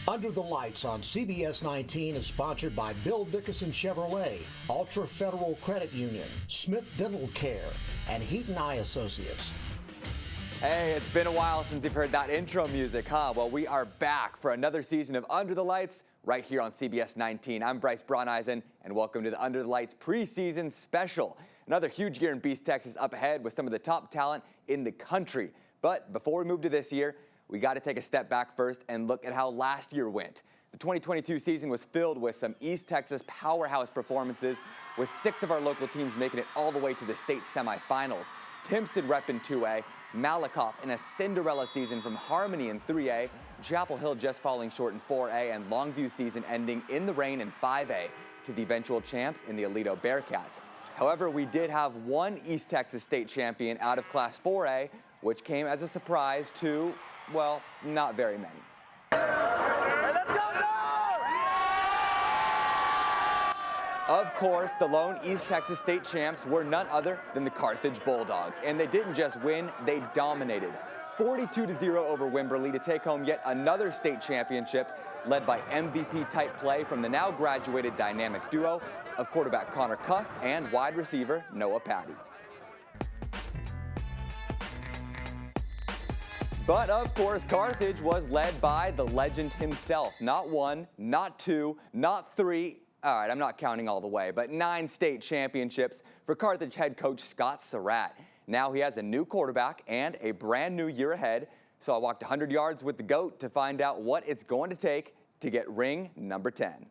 Under the Lights on CBS19 is sponsored by Bill Dickinson Chevrolet, Ultra Federal Credit Union, Smith Dental Care, and Heat & Eye Associates. Hey, it's been a while since you've heard that intro music, huh? Well, we are back for another season of Under the Lights right here on CBS19. I'm Bryce Broneisen, and welcome to the Under the Lights Preseason Special. Another huge year in Beast, Texas up ahead with some of the top talent in the country. But before we move to this year, we got to take a step back first and look at how last year went. The 2022 season was filled with some East Texas powerhouse performances, with 6 of our local teams making it all the way to the state semifinals. Timpson repping 2A, Malakoff in a Cinderella season from Harmony in 3A, Chapel Hill just falling short in 4A, and Longview season ending in the rain in 5A to the eventual champs in the Aledo Bearcats. However, we did have one East Texas state champion out of Class 4A, which came as a surprise to, well, not very many. Let's go! Of course, the lone East Texas state champs were none other than the Carthage Bulldogs. And they didn't just win, they dominated. 42-0 over Wimberley to take home yet another state championship, led by MVP-type play from the now graduated dynamic duo of quarterback Connor Cuff and wide receiver Noah Patty. But of course, Carthage was led by the legend himself. Not 1, not 2, not 3. All right, I'm not counting all the way, but 9 state championships for Carthage head coach Scott Surratt. Now he has a new quarterback and a brand new year ahead. So I walked 100 yards with the GOAT to find out what it's going to take to get ring number 10.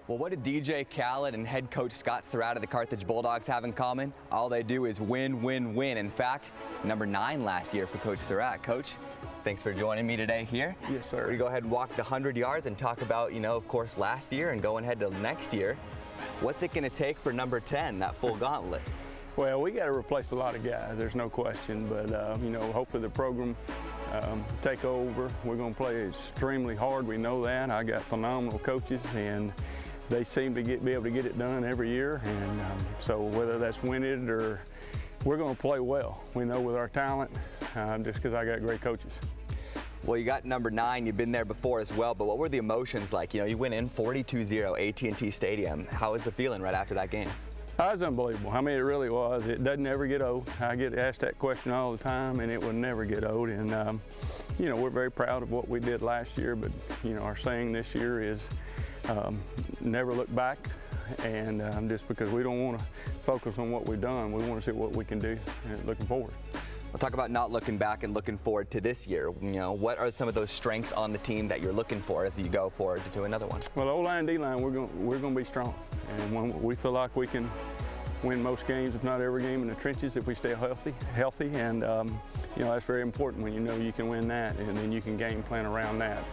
Well, what did DJ Khaled and head coach Scott Surratt of the Carthage Bulldogs have in common? All they do is win, win, win. In fact, number 9 last year for Coach Surratt. Coach, thanks for joining me today here. Yes, sir. We go ahead and walk the 100 yards and talk about, of course, last year and going ahead to next year. What's it going to take for number 10, that full gauntlet? Well, we got to replace a lot of guys, there's no question, but, hopefully the program take over. We're going to play extremely hard, we know that. I got phenomenal coaches, and they seem to be able to get it done every year, and so whether that's win it or we're going to play well. We know with our talent, just because I got great coaches. Well, you got number 9. You've been there before as well, but what were the emotions like? You went in 42-0 AT&T Stadium. How was the feeling right after that game? It was unbelievable. I mean, it really was. It doesn't ever get old. I get asked that question all the time, and it will never get old. And, we're very proud of what we did last year, but, our saying this year is never look back. And just because we don't want to focus on what we've done, we want to see what we can do looking forward. We'll talk about not looking back and looking forward to this year. What are some of those strengths on the team that you're looking for as you go forward to another one? Well, O-line, D-line, we're going to be strong. And when we feel like we can win most games, if not every game in the trenches, if we stay healthy. And, that's very important when you can win that, and then you can game plan around that.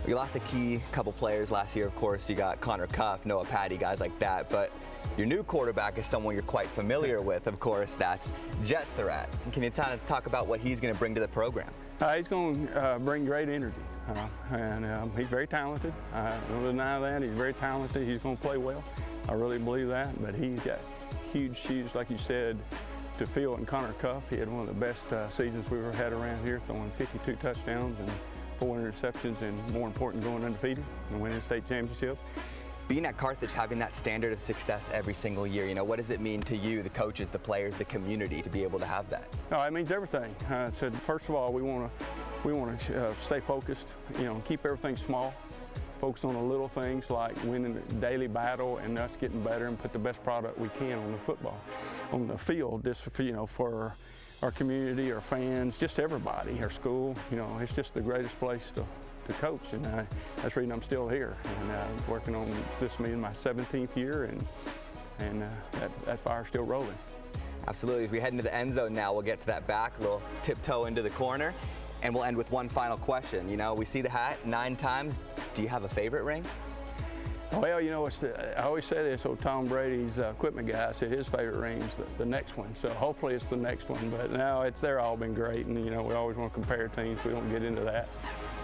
You lost a key couple players last year, of course. You got Connor Cuff, Noah Patty, guys like that. But your new quarterback is someone you're quite familiar with, of course. That's Jet Surratt. Can you talk about what he's going to bring to the program? He's going to bring great energy, and he's very talented. I don't deny that. He's very talented. He's going to play well. I really believe that. But he's got huge shoes, like you said, to fill. And Connor Cuff, he had one of the best seasons we've ever had around here, throwing 52 touchdowns and 4 interceptions, and more important, going undefeated and winning a state championship. Being at Carthage, having that standard of success every single year, what does it mean to you, the coaches, the players, the community, to be able to have that? Oh, it means everything. So first of all, we want to stay focused, keep everything small, focus on the little things like winning the daily battle and us getting better and put the best product we can on the field, just for our community, our fans, just everybody, our school. It's just the greatest place to coach, and that's the reason I'm still here, and working on this being my 17th year, and that fire's still rolling. Absolutely. As we head into the end zone now, we'll get to that back, little tiptoe into the corner, and we'll end with one final question. We see the hat 9 times. Do you have a favorite ring? Well, I always say this, Tom Brady's equipment guy said his favorite ring's the next one. So hopefully it's the next one. But no, they're all been great, and we always want to compare teams. We don't get into that.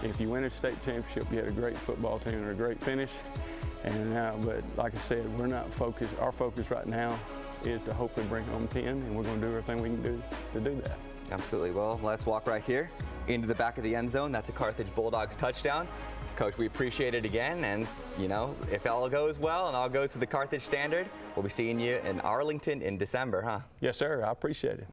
If you win a state championship, you had a great football team and a great finish. And but like I said, we're not focused. Our focus right now is to hopefully bring home 10, and we're going to do everything we can do to do that. Absolutely. Well, let's walk right here into the back of the end zone. That's a Carthage Bulldogs touchdown. Coach, we appreciate it again, and if all goes well and all goes to the Carthage standard, we'll be seeing you in Arlington in December, huh? Yes, sir. I appreciate it.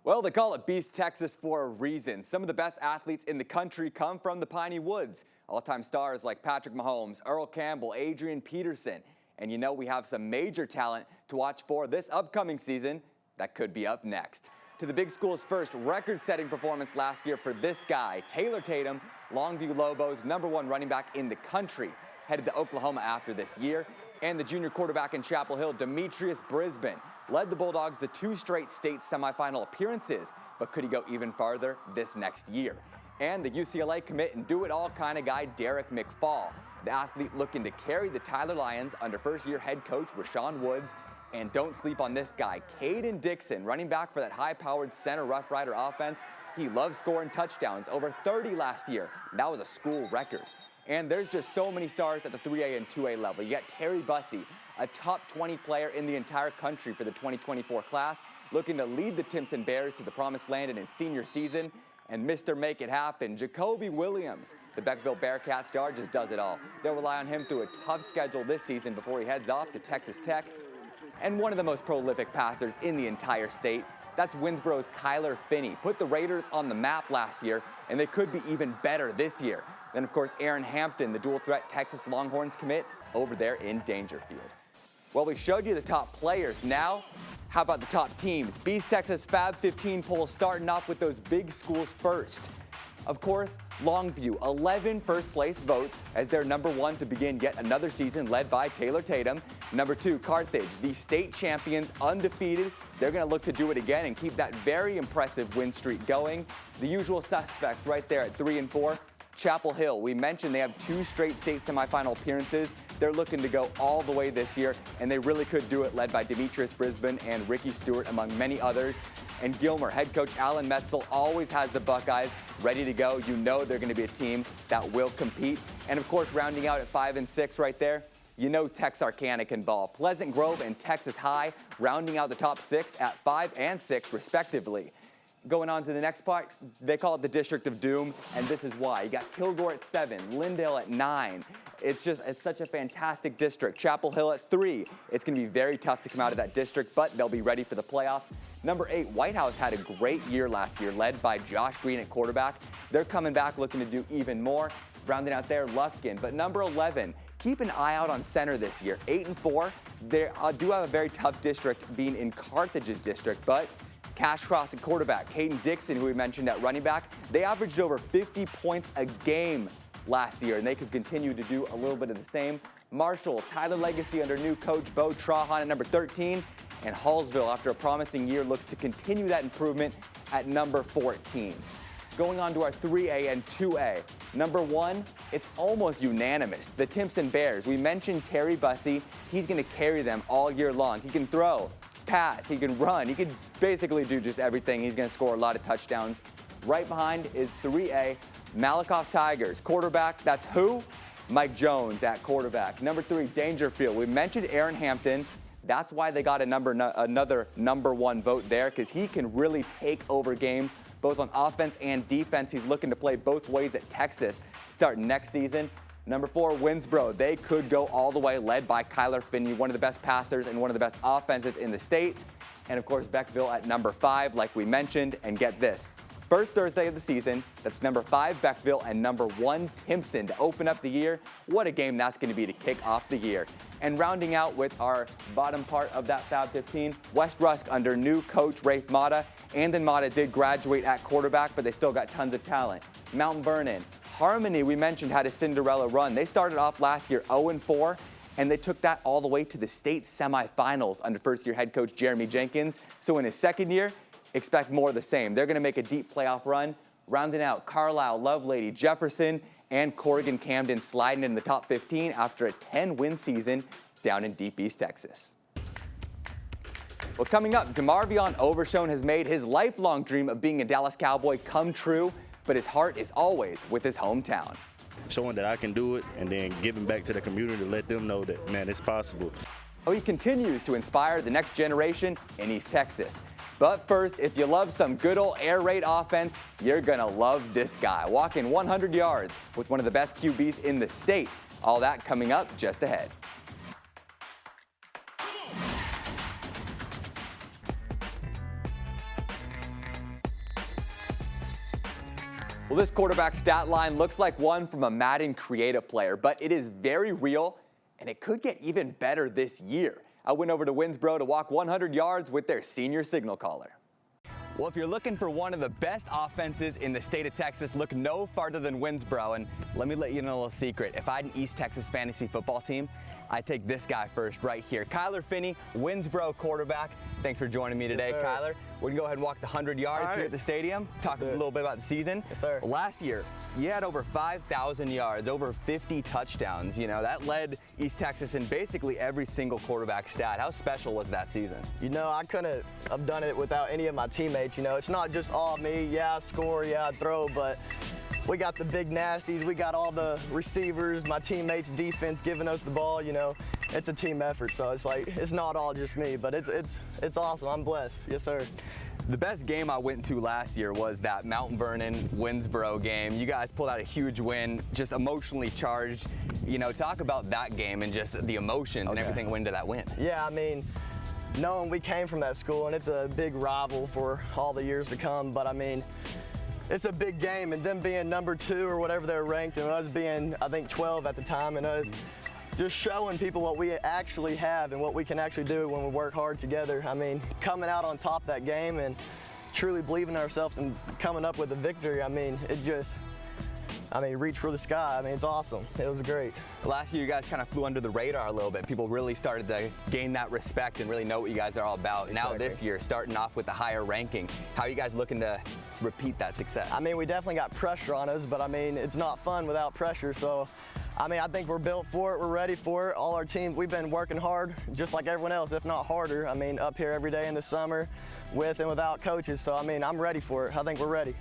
Well, they call it Beast Texas for a reason. Some of the best athletes in the country come from the Piney Woods. All-time stars like Patrick Mahomes, Earl Campbell, Adrian Peterson. And we have some major talent to watch for this upcoming season that could be up next. To the big school's first record-setting performance last year for this guy, Taylor Tatum, Longview Lobos' #1 running back in the country, headed to Oklahoma after this year. And the junior quarterback in Chapel Hill, Demetrius Brisbane, led the Bulldogs to 2 straight state semifinal appearances, but could he go even farther this next year? And the UCLA commit and do-it-all kind of guy, Derek McFall, the athlete looking to carry the Tyler Lions under first-year head coach Rashawn Woods. And don't sleep on this guy, Caden Dixon, running back for that high-powered center Rough Rider offense. He loves scoring touchdowns, over 30 last year. That was a school record. And there's just so many stars at the 3A and 2A level. You got Terry Bussey, a top 20 player in the entire country for the 2024 class, looking to lead the Timpson Bears to the promised land in his senior season. And Mr. Make It Happen, Jacoby Williams, the Beckville Bearcat star, just does it all. They'll rely on him through a tough schedule this season before he heads off to Texas Tech. And one of the most prolific passers in the entire state, that's Winsboro's Kyler Finney. Put the Raiders on the map last year, and they could be even better this year. Then, of course, Aaron Hampton, the dual-threat Texas Longhorns commit, over there in Dangerfield. Well, we showed you the top players. Now, how about the top teams? Beast Texas Fab 15 poll starting off with those big schools first. Of course, Longview, 11 first-place votes as their #1 to begin yet another season, led by Taylor Tatum. #2, Carthage, the state champions, undefeated. They're going to look to do it again and keep that very impressive win streak going. The usual suspects right there at 3 and 4. Chapel Hill, we mentioned they have 2 straight state semifinal appearances. They're looking to go all the way this year, and they really could do it, led by Demetrius Brisbane and Ricky Stewart, among many others. And Gilmer, head coach Alan Metzel, always has the Buckeyes ready to go. They're going to be a team that will compete. And, of course, rounding out at 5 and 6 right there, Texarkana can ball. Pleasant Grove and Texas High rounding out the top 6 at 5 and 6, respectively. Going on to the next part, they call it the District of Doom, and this is why. You got Kilgore at 7, Lindale at 9. It's such a fantastic district. Chapel Hill at 3. It's going to be very tough to come out of that district, but they'll be ready for the playoffs. #8, White House had a great year last year, led by Josh Green at quarterback. They're coming back looking to do even more. Rounding out there, Lufkin. But #11, keep an eye out on center this year. 8 and 4. They do have a very tough district being in Carthage's district, but Cash Cross at quarterback, Caden Dixon, who we mentioned at running back, they averaged over 50 points a game last year, and they could continue to do a little bit of the same. Marshall, Tyler Legacy under new coach Bo Trahan at #13, and Hallsville, after a promising year, looks to continue that improvement at #14. Going on to our 3A and 2A. #1, it's almost unanimous. The Timpson Bears. We mentioned Terry Bussey. He's going to carry them all year long. He can throw, pass, he can run, he can basically do just everything. He's going to score a lot of touchdowns. Right behind is 3A, Malakoff Tigers. Quarterback, that's who? Mike Jones at quarterback. #3, Dangerfield. We mentioned Aaron Hampton. That's why they got another #1 vote there, because he can really take over games, both on offense and defense. He's looking to play both ways at Texas starting next season. #4, Winsboro. They could go all the way, led by Kyler Finney, one of the best passers and one of the best offenses in the state. And, of course, Beckville at #5, like we mentioned. And get this, first Thursday of the season, that's #5 Beckville and #1 Timpson to open up the year. What a game that's going to be to kick off the year. And rounding out with our bottom part of that Fab 15, West Rusk under new coach Rafe Mata. Andon Mata did graduate at quarterback, but they still got tons of talent. Mount Vernon. Harmony, we mentioned, had a Cinderella run. They started off last year 0-4, and they took that all the way to the state semifinals under first-year head coach Jeremy Jenkins. So in his second year, expect more of the same. They're going to make a deep playoff run. Rounding out, Carlisle, Lovelady, Jefferson, and Corrigan Camden sliding in the top 15 after a 10-win season down in Deep East Texas. Well, coming up, DeMarvion Overshone has made his lifelong dream of being a Dallas Cowboy come true, but his heart is always with his hometown. Showing that I can do it and then giving back to the community to let them know that, man, it's possible. Oh, he continues to inspire the next generation in East Texas. But first, if you love some good old air raid offense, you're going to love this guy. Walking 100 yards with one of the best QBs in the state. All that coming up just ahead. Well, this quarterback stat line looks like one from a Madden creative player, but it is very real, and it could get even better this year. I went over to Winsboro to walk 100 yards with their senior signal caller. Well, if you're looking for one of the best offenses in the state of Texas, look no farther than Winsboro. And let me let you know a little secret. If I had an East Texas fantasy football team, I'd take this guy first right here. Kyler Finney, Winsboro quarterback. Thanks for joining me today, Yes, Kyler. We're going to go ahead and walk the 100 yards here at the stadium. Talk a little bit about the season. Yes, sir. Last year, you had over 5,000 yards, over 50 touchdowns. You know, that led East Texas in basically every single quarterback stat. How special was that season? You know, I couldn't have done it without any of my teammates. You know, it's not just all me. Yeah, I score, yeah, I throw, but we got the big nasties. We got all the receivers, my teammates' defense giving us the ball. You know, it's a team effort, so it's like it's not all just me, but it's awesome. I'm blessed. Yes, sir. The best game I went to last year was that Mount Vernon Winsboro game. You guys pulled out a huge win, just emotionally charged. You know, talk about that game and just the emotions and everything went into that win. Yeah, I mean, knowing we came from that school and it's a big rival for all the years to come, but I mean, it's a big game, and them being number 2 or whatever they're ranked, and us being, I think, 12 at the time, and us just showing people what we actually have and what we can actually do when we work hard together. I mean, coming out on top that game and truly believing in ourselves and coming up with a victory, I mean, reach for the sky. I mean, it's awesome. It was great. Last year, you guys kind of flew under the radar a little bit. People really started to gain that respect and really know what you guys are all about. Exactly. Now this year, starting off with a higher ranking, how are you guys looking to repeat that success? I mean, we definitely got pressure on us, but I mean, it's not fun without pressure. So, I mean, I think we're built for it. We're ready for it. All our teams, we've been working hard, just like everyone else, if not harder. I mean, up here every day in the summer with and without coaches. So, I mean, I'm ready for it. I think we're ready.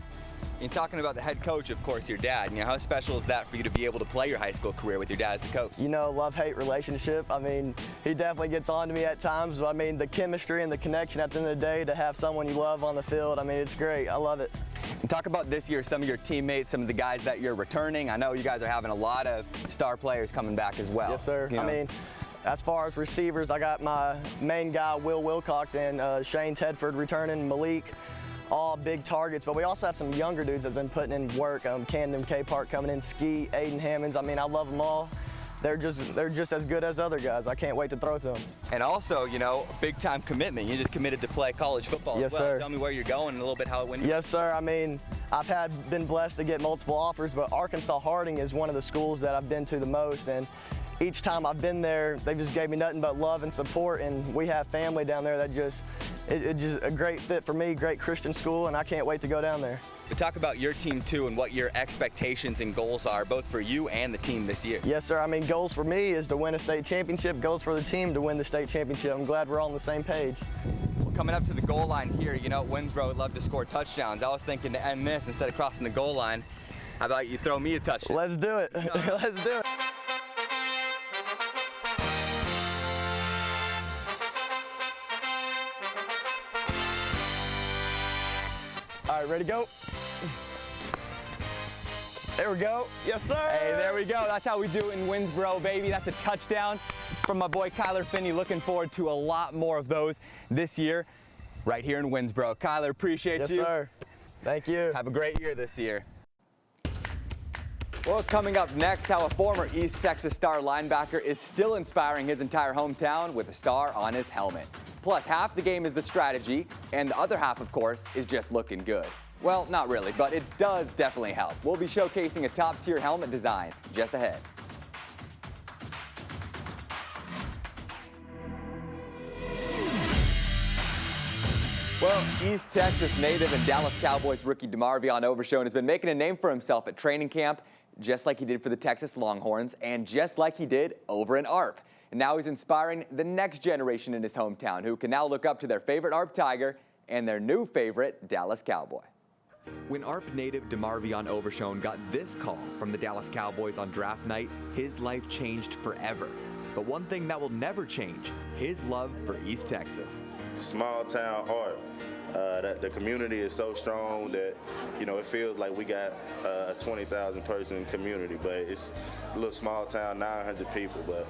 And talking about the head coach, of course, your dad. You know, how special is that for you to be able to play your high school career with your dad as the coach? You know, love-hate relationship. I mean, he definitely gets on to me at times, but I mean, the chemistry and the connection at the end of the day to have someone you love on the field, I mean, it's great. I love it. And talk about this year, some of your teammates, some of the guys that you're returning. I know you guys are having a lot of star players coming back as well. Yes, sir. You know? I mean, as far as receivers, I got my main guy, Will Wilcox, and Shane Tedford returning, Malik. All big targets, but we also have some younger dudes that's been putting in work. Camden K. Park coming in, Ski, Aiden Hammonds. I mean, I love them all. They're just as good as other guys. I can't wait to throw to them. And also, you know, big time commitment. You just committed to play college football yes, as well. Sir. Tell me where you're going and a little bit how it went. Yes, sir. I mean, I've been blessed to get multiple offers, but Arkansas Harding is one of the schools that I've been to the most. And each time I've been there, they just gave me nothing but love and support, and we have family down there that it's just a great fit for me, great Christian school, and I can't wait to go down there. But talk about your team too and what your expectations and goals are, both for you and the team this year. Yes, sir. I mean, goals for me is to win a state championship, goals for the team to win the state championship. I'm glad we're all on the same page. Well, coming up to the goal line here, you know, Winsboro would love to score touchdowns. I was thinking to end this, instead of crossing the goal line, how about you throw me a touchdown? Let's do it. Let's do it. All right, ready to go? There we go. Yes, sir. Hey, there we go. That's how we do it in Winsboro, baby. That's a touchdown from my boy Kyler Finney. Looking forward to a lot more of those this year right here in Winsboro. Kyler, appreciate you. Yes, sir. Thank you. Have a great year this year. Well, coming up next, how a former East Texas star linebacker is still inspiring his entire hometown with a star on his helmet. Plus, half the game is the strategy, and the other half, of course, is just looking good. Well, not really, but it does definitely help. We'll be showcasing a top-tier helmet design just ahead. Well, East Texas native and Dallas Cowboys rookie DeMarvion Overshone has been making a name for himself at training camp, just like he did for the Texas Longhorns and just like he did over in ARP. And now he's inspiring the next generation in his hometown, who can now look up to their favorite ARP Tiger and their new favorite Dallas Cowboy. When ARP native DeMarvion Overshone got this call from the Dallas Cowboys on draft night, his life changed forever. But one thing that will never change, his love for East Texas. Small town art. The community is so strong that, you know, it feels like we got a 20,000 person community, but it's a little small town, 900 people, but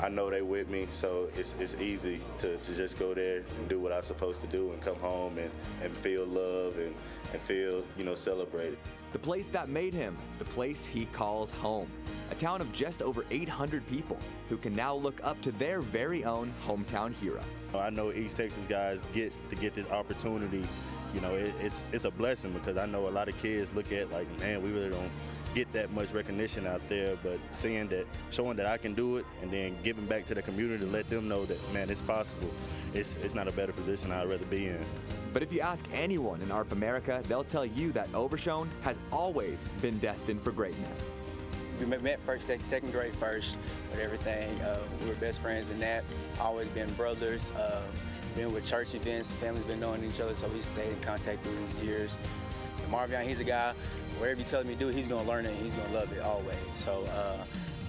I know they with me, so it's easy to just go there and do what I'm supposed to do and come home and feel love and feel, you know, celebrated. The place that made him, the place he calls home. A town of just over 800 people who can now look up to their very own hometown hero. I know East Texas guys get this opportunity. You know, it's a blessing because I know a lot of kids look at like, man, we really don't get that much recognition out there, but showing that I can do it and then giving back to the community to let them know that, man, it's possible. It's not a better position I'd rather be in. But if you ask anyone in ARP America, they'll tell you that Overshone has always been destined for greatness. We met second grade first with everything. We were best friends in that. Always been brothers. Been with church events. Family's been knowing each other, so we stayed in contact through these years. And Marvion, he's a guy, whatever you tell him to do, he's gonna learn it and he's gonna love it always. So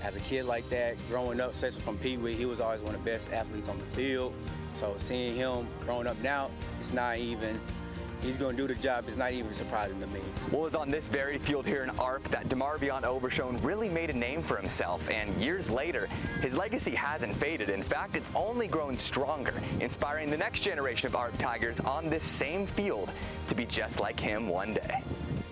as a kid like that, growing up, especially from Pee Wee, he was always one of the best athletes on the field. So seeing him growing up now, it's not even, he's going to do the job, it's not even surprising to me. Well, it was on this very field here in ARP that DeMarvion Overshone really made a name for himself, and years later, his legacy hasn't faded. In fact, it's only grown stronger, inspiring the next generation of ARP Tigers on this same field to be just like him one day.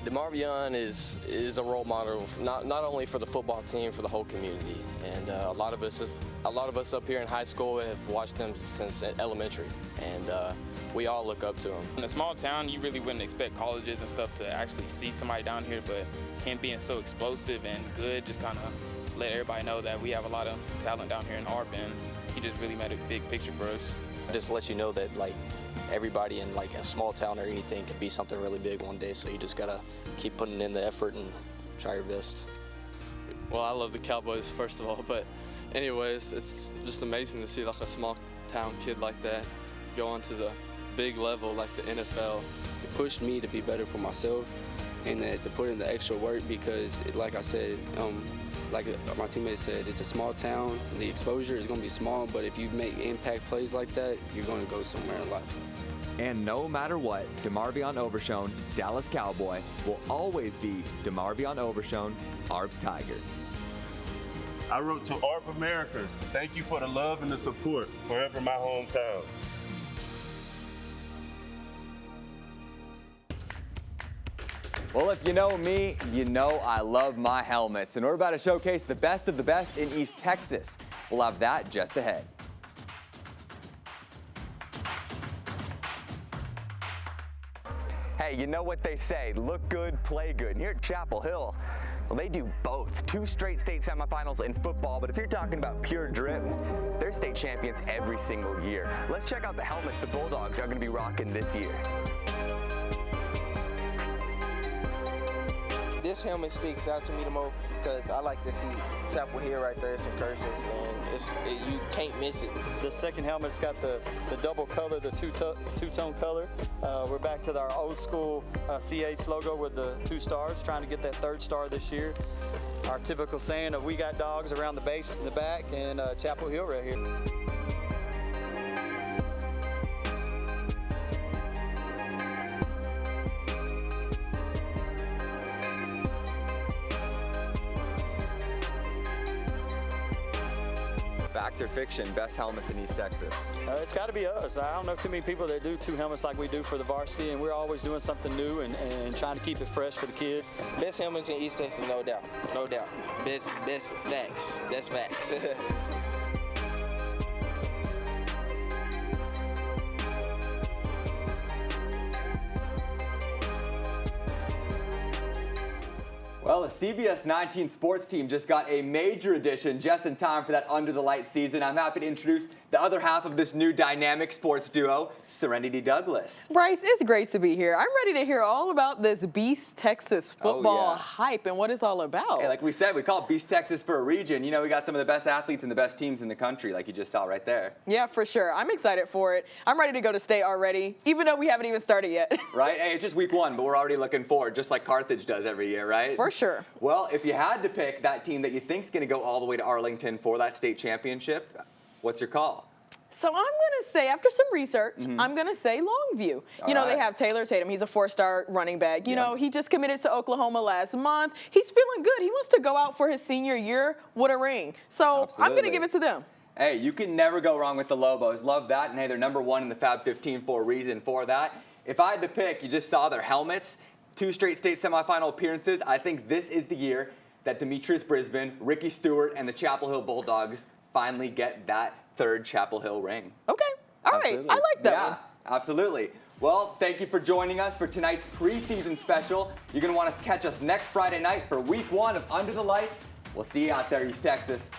DeMarvion is a role model not only for the football team, for the whole community, and a lot of us up here in high school have watched him since elementary, and we all look up to him. In a small town, you really wouldn't expect colleges and stuff to actually see somebody down here, but him being so explosive and good just kind of let everybody know that we have a lot of talent down here in ARP, and he just really made a big picture for us. Just to let you know that, like, everybody in like a small town or anything could be something really big one day, so you just gotta keep putting in the effort and try your best. Well, I love the Cowboys first of all, but anyways, it's just amazing to see like a small town kid like that go on to the big level like the NFL. It pushed me to be better for myself and to put in the extra work because, like I said, like my teammate said, it's a small town. The exposure is going to be small, but if you make impact plays like that, you're going to go somewhere in life. And no matter what, DeMarvion Overshone, Dallas Cowboy, will always be DeMarvion Overshone, ARP Tiger. I wrote to ARP America, thank you for the love and the support, forever my hometown. Well, if you know me, you know I love my helmets, and we're about to showcase the best of the best in East Texas. We'll have that just ahead. Hey, you know what they say, look good, play good. And here at Chapel Hill, well, they do both. 2 straight state semifinals in football, but if you're talking about pure drip, they're state champions every single year. Let's check out the helmets the Bulldogs are going to be rocking this year. This helmet sticks out to me the most because I like to see Chapel Hill right there. It's in cursive, and you can't miss it. The second helmet's got the double color, the two-tone color. We're back to our old school CH logo with the 2 stars, trying to get that 3rd star this year. Our typical saying of we got dogs around the base and the back, and Chapel Hill right here. Fact or fiction, best helmets in East Texas? It's got to be us. I don't know too many people that do 2 helmets like we do for the varsity, and we're always doing something new and trying to keep it fresh for the kids. Best helmets in East Texas, no doubt. No doubt. Best facts. That's facts. Well, the CBS19 sports team just got a major addition just in time for that Under the Lights season. I'm happy to introduce the other half of this new dynamic sports duo, Serenity Douglas. Bryce, it's great to be here. I'm ready to hear all about this Beast Texas football hype and what it's all about. Hey, like we said, we call it Beast Texas for a region. You know, we got some of the best athletes and the best teams in the country, like you just saw right there. Yeah, for sure. I'm excited for it. I'm ready to go to state already, even though we haven't even started yet. Right? Hey, it's just week 1, but we're already looking forward, just like Carthage does every year, right? For sure. Well, if you had to pick that team that you think's going to go all the way to Arlington for that state championship, what's your call? So I'm going to say, after some research, I'm going to say Longview. You know, they have Taylor Tatum. He's a 4-star running back. You know, he just committed to Oklahoma last month. He's feeling good. He wants to go out for his senior year with a ring. So I'm going to give it to them. Hey, you can never go wrong with the Lobos. Love that. And hey, they're number 1 in the Fab 15 for a reason for that. If I had to pick, you just saw their helmets. 2 straight state semifinal appearances. I think this is the year that Demetrius Brisbane, Ricky Stewart, and the Chapel Hill Bulldogs finally get that 3rd Chapel Hill ring. Okay. All right. I like that one. Absolutely. Well, thank you for joining us for tonight's preseason special. You're going to want to catch us next Friday night for week 1 of Under the Lights. We'll see you out there, East Texas.